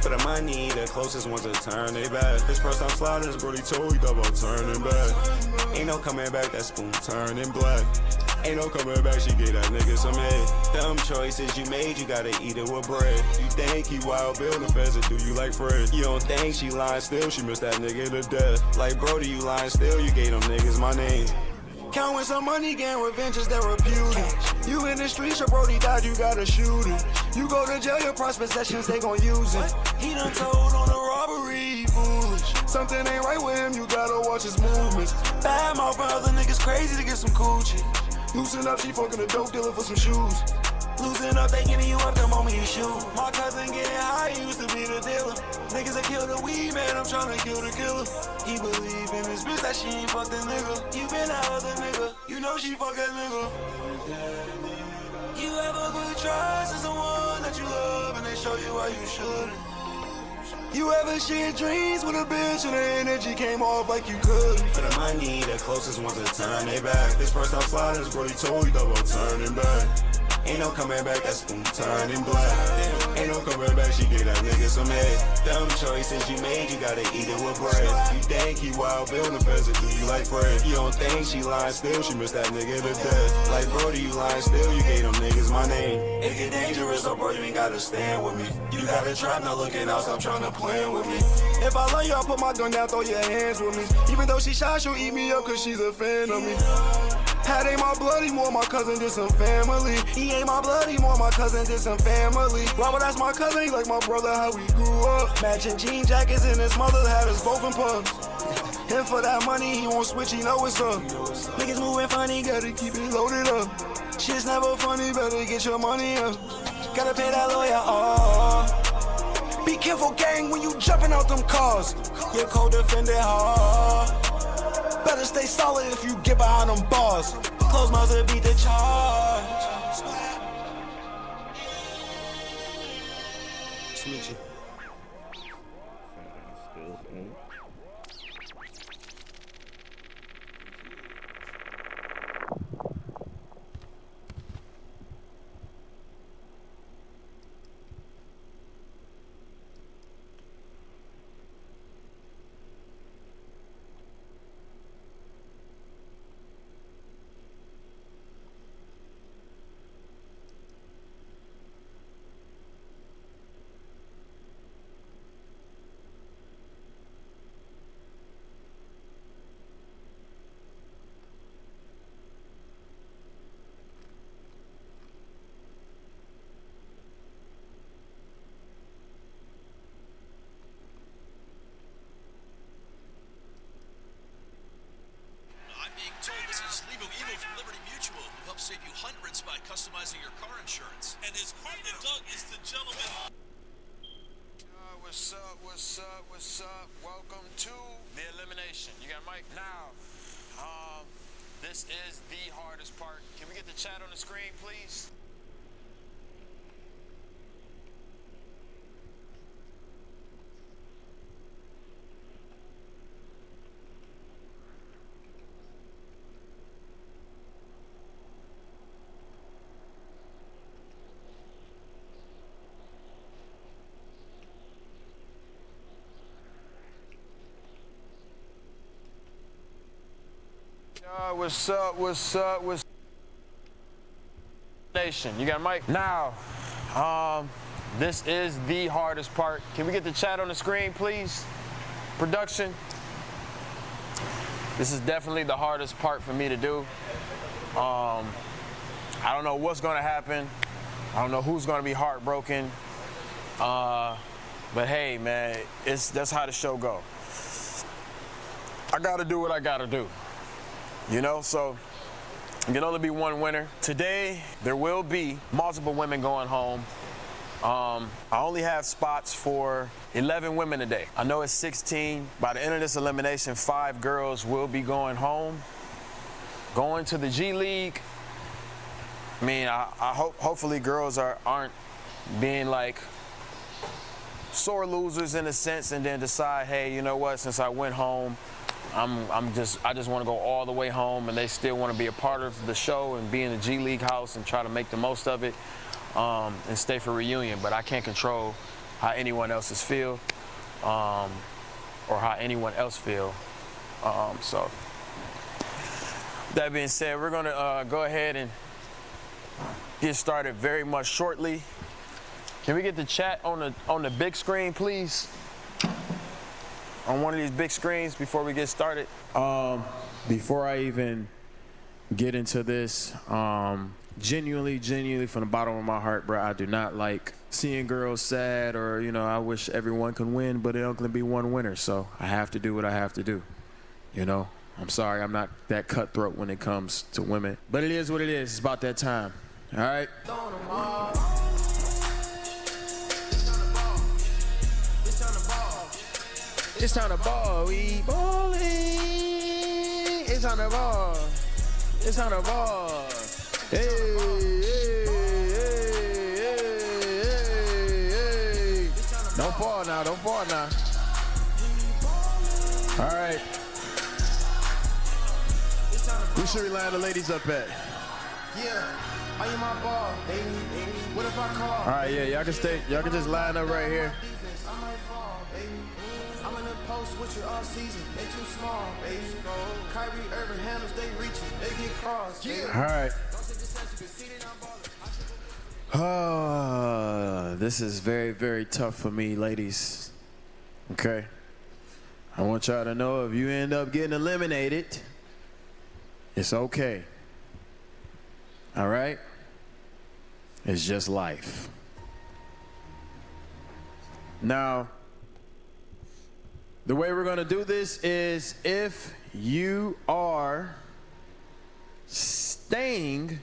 For the money, the closest ones to turn they back. His first time sliding, his brody told he thought about turning back. Ain't no coming back, that spoon turning black. Ain't no coming back, she gave that nigga some head. Dumb choices you made, you gotta eat it with bread. You think he wild Bill the feds, or do you like Fred? You don't think she lying still, she missed that nigga to death. Like Brody, you lying still, you gave them niggas my name. Counting some money, gain revenge is therapeutic. You in the streets, your Brody died, you gotta shoot it. You go to jail, your prize possessions, they gon' use it. He done told on the robbery, foolish. Something ain't right with him, you gotta watch his movements. Bad mouth for other niggas crazy to get some coochie. Loosen up, she fucking a dope dealer for some shoes. Loosen up, they giving you up the moment you shoot. My cousin getting high, he used to be the dealer. Niggas that kill the weed, man, I'm tryna kill the killer. He believe in this bitch that she ain't fuck the nigga. You been that other nigga, you know she fuck that nigga. You ever good trust in someone that you love and they show you why you shouldn't. You ever share dreams with a bitch and the energy came off like you could? For the money, the closest ones to turn they back. His first time sliding, his brody told he thought about turning back. Ain't no coming back, that spoon turning black. Ain't no coming back, she gave that nigga some head. Dumb choices you made, you gotta eat it with bread. You think he wild Bill the feds, or do you like Fred? You don't think she lying still, she missed that nigga to death. Like Brody, you lying still, you gave them niggas my name. It get dangerous, so bro, you ain't gotta stand with me. You gotta trap, not looking out, stop trying to play with me. If I love you, I'll put my gun down, throw your hands with me. Even though she shy, she'll eat me up cause she's a fan of me. Had ain't my blood, he more my cousin than some family. He ain't my blood, he more my cousin than some family. Robert, that's my cousin, he like my brother, how we grew up. Matching jean jackets and his mother had us both in pubs. And for that money, he won't switch, he know it's up. Niggas moving funny, gotta keep it loaded up. Shit's never funny, better get your money up. Gotta pay that lawyer off. Be careful, gang, when you jumping out them cars. You're co-defended hard. Better stay solid if you get behind them bars. Close mouths to beat the charge. Smitchy. Save you hundreds by customizing your car insurance. And his partner, Doug, is the gentleman. What's up, what's up, what's up? Welcome to the elimination. You got Mike? Now, this is the hardest part. Can we get the chat on the screen, please? What's up, what's up, what's nation? You got Mike? Now, this is the hardest part. Can we get the chat on the screen, please? Production. This is definitely the hardest part for me to do. I don't know what's gonna happen. I don't know who's gonna be heartbroken. But hey, man, that's how the show go. I gotta do what I gotta do. You know, so you can only be one winner. Today, there will be multiple women going home. I only have spots for 11 women today. I know it's 16. By the end of this elimination, 5 girls will be going home. Going to the G League. I mean, I hope, hopefully girls aren't being like sore losers in a sense and then decide, hey, you know what, since I went home, I just want to go all the way home, and they still want to be a part of the show and be in the G League house and try to make the most of it and stay for reunion. But I can't control how anyone else's feel, or how anyone else feel. So that being said, we're gonna go ahead and get started very much shortly. Can we get the chat on the big screen, please? On one of these big screens before we get started. Before I even get into this, genuinely from the bottom of my heart, bro, I do not like seeing girls sad, or, you know, I wish everyone can win, but it don't gonna be one winner, so I have to do what I have to do. You know, I'm sorry, I'm not that cutthroat when it comes to women, but it is what it is. It's about that time. All right. It's time to ball, we ballin'. It's time to ball. It's time to ball. Hey, hey, hey, hey, hey. Don't fall now, don't fall now. All right. Who should we line the ladies up at? Yeah, are you my ball, baby? What if I call? All right, yeah, y'all can stay. Y'all can just line up right here. I might fall, baby. I'm in the post with you all season. They too small, baby. Kyrie Irving handles, they reaching, they get crossed. All right. This is very, very tough for me, ladies. Okay. I want y'all to know, if you end up getting eliminated, it's okay. All right? It's just life. Now, the way we're going to do this is, if you are staying,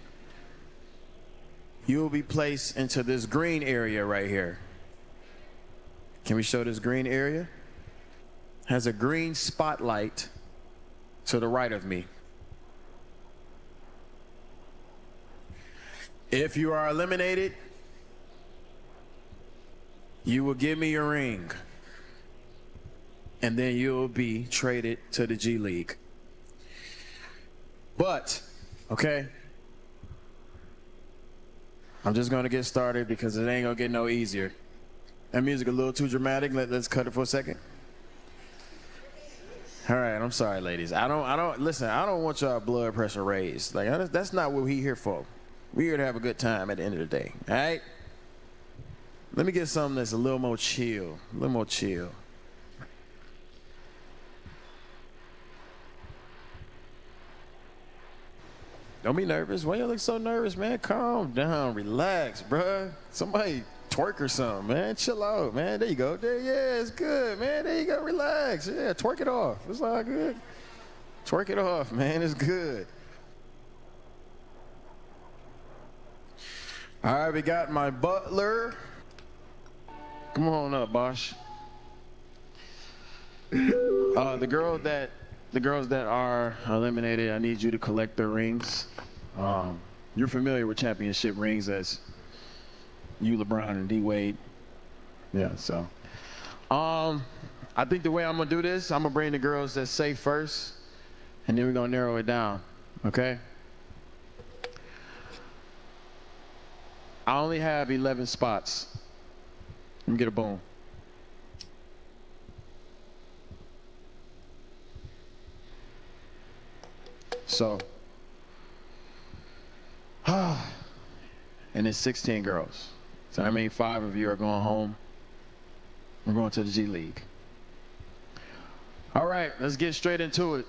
you'll be placed into this green area right here. Can we show this green area? Has a green spotlight to the right of me. If you are eliminated, you will give me your ring, and then you'll be traded to the G League. But, okay, I'm just gonna get started because it ain't gonna get no easier. That music a little too dramatic. Let's cut it for a second. All right, I'm sorry, ladies. I don't listen. I don't want y'all blood pressure raised. Like, that's not what we here for. We're here to have a good time at the end of the day. All right. Let me get something that's a little more chill. A little more chill. Don't be nervous. Why you look so nervous, man? Calm down, relax, bruh. Somebody twerk or something, man. Chill out, man. There you go. There, yeah, it's good, man. There you go. Relax. Yeah, twerk it off. It's all good. Twerk it off, man. It's good. All right, we got my butler. Come on up, Bosh. The girls that are eliminated, I need you to collect their rings. You're familiar with championship rings, as you, LeBron, and D Wade. Yeah, so. I think the way I'm gonna do this, I'm gonna bring the girls that's safe first, and then we're gonna narrow it down, okay? I only have 11 spots. Let me get a boom. So, and it's 16 girls. So I mean, 5 of you are going home. We're going to the G League. All right, let's get straight into it.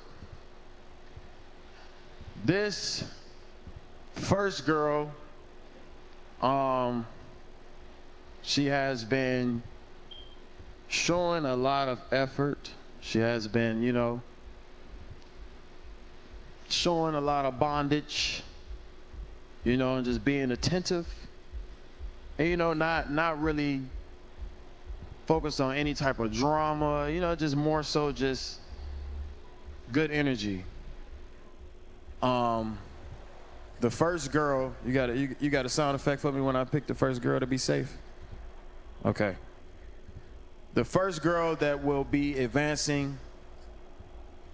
This first girl, she has been showing a lot of effort. She has been, you know, showing a lot of bondage, you know, and just being attentive, and, you know, not really focused on any type of drama, you know, just more so just good energy. The first girl, you got a sound effect for me when I pick the first girl to be safe? Okay. The first girl that will be advancing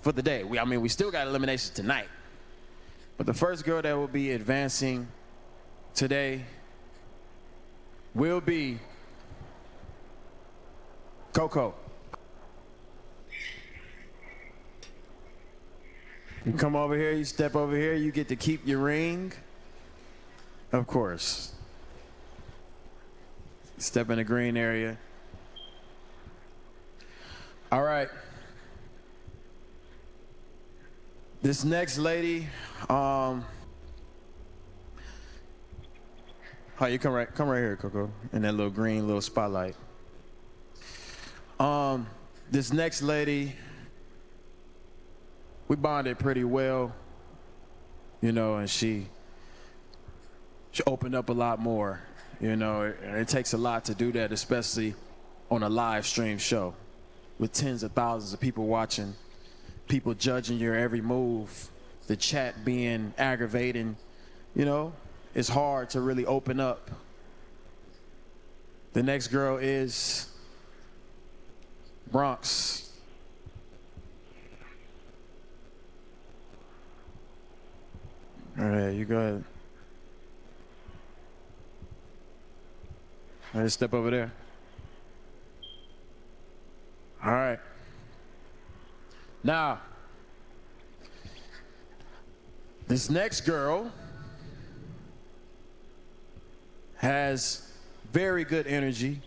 for the day. We still got eliminations tonight. But the first girl that will be advancing today will be Coco. You come over here, you step over here, you get to keep your ring. Of course. Step in the green area. All right. This next lady, oh, you come right here, Coco, in that little green little spotlight. This next lady, we bonded pretty well, you know, and she opened up a lot more, you know, and it takes a lot to do that, especially on a live stream show with tens of thousands of people watching, people judging your every move, the chat being aggravating, you know, it's hard to really open up. The next girl is Bronx. All right, you go ahead. All right, step over there. All right. Now, this next girl has very good energy.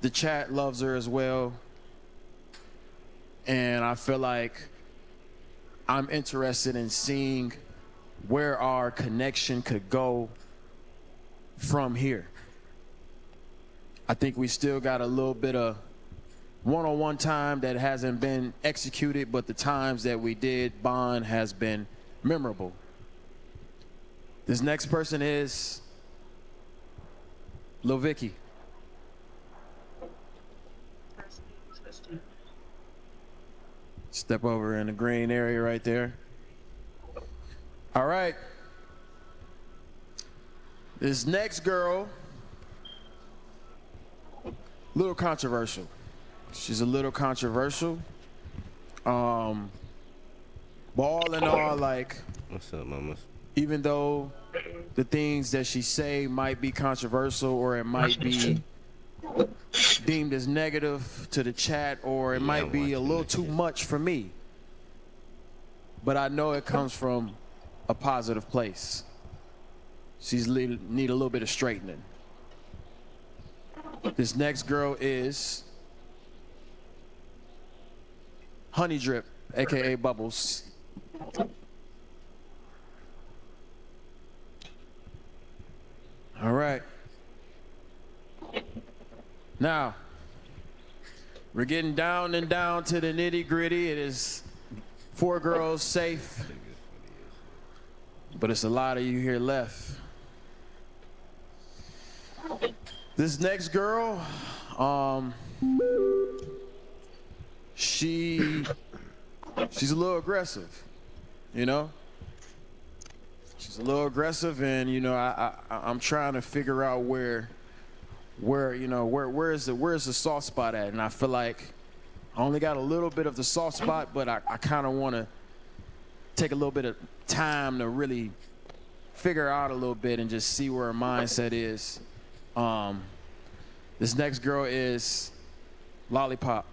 The chat loves her as well. And I feel like I'm interested in seeing where our connection could go from here. I think we still got a little bit of one-on-one time that hasn't been executed, but the times that we did bond has been memorable. This next person is Lil Vicky. Step over in the green area right there. All right. This next girl, little controversial. She's a little controversial. But all in all, like, what's up, mamas? Even though the things that she say might be controversial, or it might be deemed as negative to the chat, or it might be a little too much for me, but I know it comes from a positive place. She's need a little bit of straightening. This next girl is Honey Drip, aka Bubbles. All right. Now, we're getting down and down to the nitty gritty. It is 4 girls safe, but it's a lot of you here left. This next girl, she's a little aggressive, you know? She's a little aggressive, and you know, I'm trying to figure out where is the soft spot at, and I feel like I only got a little bit of the soft spot, but I kind of want to take a little bit of time to really figure out a little bit and just see where her mindset is. This next girl is Lollipop.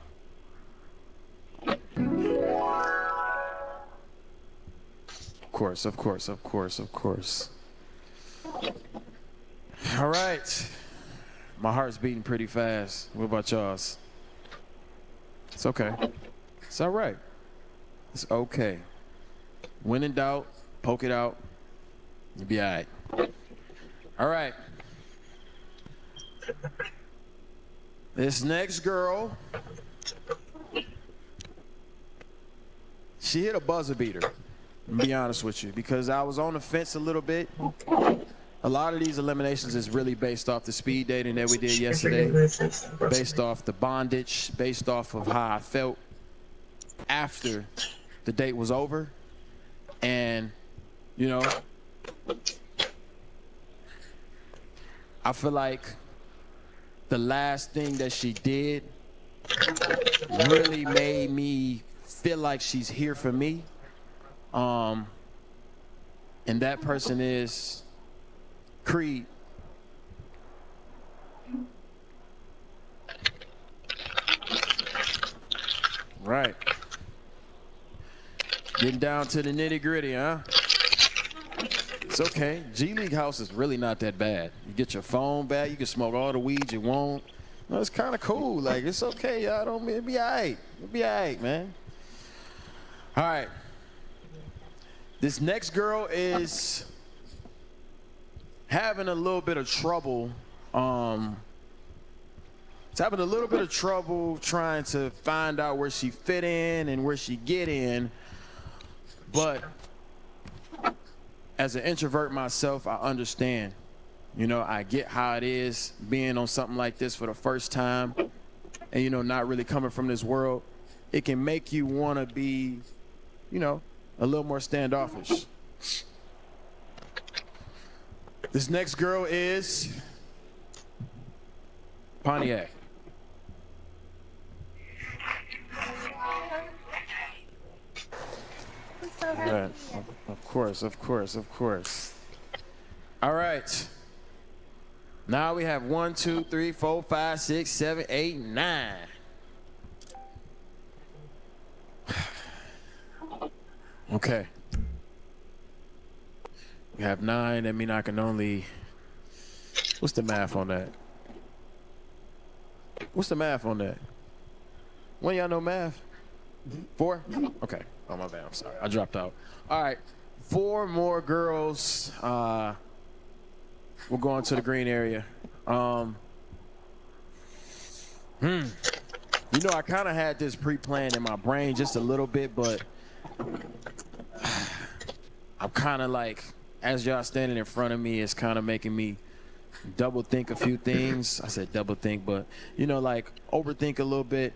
Of course, of course, of course, of course. All right. My heart's beating pretty fast. What about y'all's? It's okay. It's all right. It's okay. When in doubt, poke it out. You'll be all right. All right. This next girl, she hit a buzzer beater, to be honest with you, because I was on the fence a little bit. A lot of these eliminations is really based off the speed dating that we did yesterday, based off the bondage, based off of how I felt after the date was over. And, you know, I feel like the last thing that she did really made me feel like she's here for me. And that person is Creed. Right. Getting down to the nitty gritty, huh? It's okay. G League house is really not that bad. You get your phone back. You can smoke all the weed you want. No, it's kind of cool. Like, it's okay, y'all. Don't it'll be all right. It'll be all right, man. All right. This next girl is having a little bit of trouble. It's having a little bit of trouble trying to find out where she fit in and where she get in. But as an introvert myself, I understand. You know, I get how it is being on something like this for the first time and, you know, not really coming from this world. It can make you want to be, you know, a little more standoffish. This next girl is Pontiac. Right. Of course, of course, of course. All right. Now we have 1, 2, 3, 4, 5, 6, 7, 8, 9. Okay. We have 9. That means I can only. What's the math on that? What's the math on that? One of y'all know math? 4? Okay. Oh, my bad. I'm sorry. I dropped out. All right. 4 more girls. We'll go on to the green area. You know, I kind of had this pre-planned in my brain just a little bit, but I'm kind of like, as y'all standing in front of me, it's kind of making me double think a few things. I said double think, but, you know, like overthink a little bit.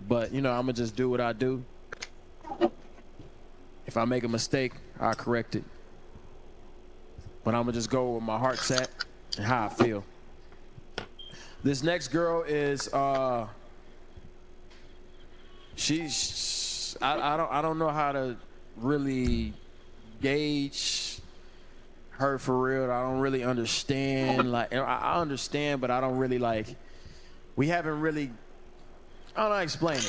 But, you know, I'm going to just do what I do. If I make a mistake, I'll correct it. But I'm going to just go where my heart's at and how I feel. This next girl is, I don't know how to really gauge her for real. I don't really understand. Like, I understand, but I don't really like, we haven't really, I don't know how to explain it.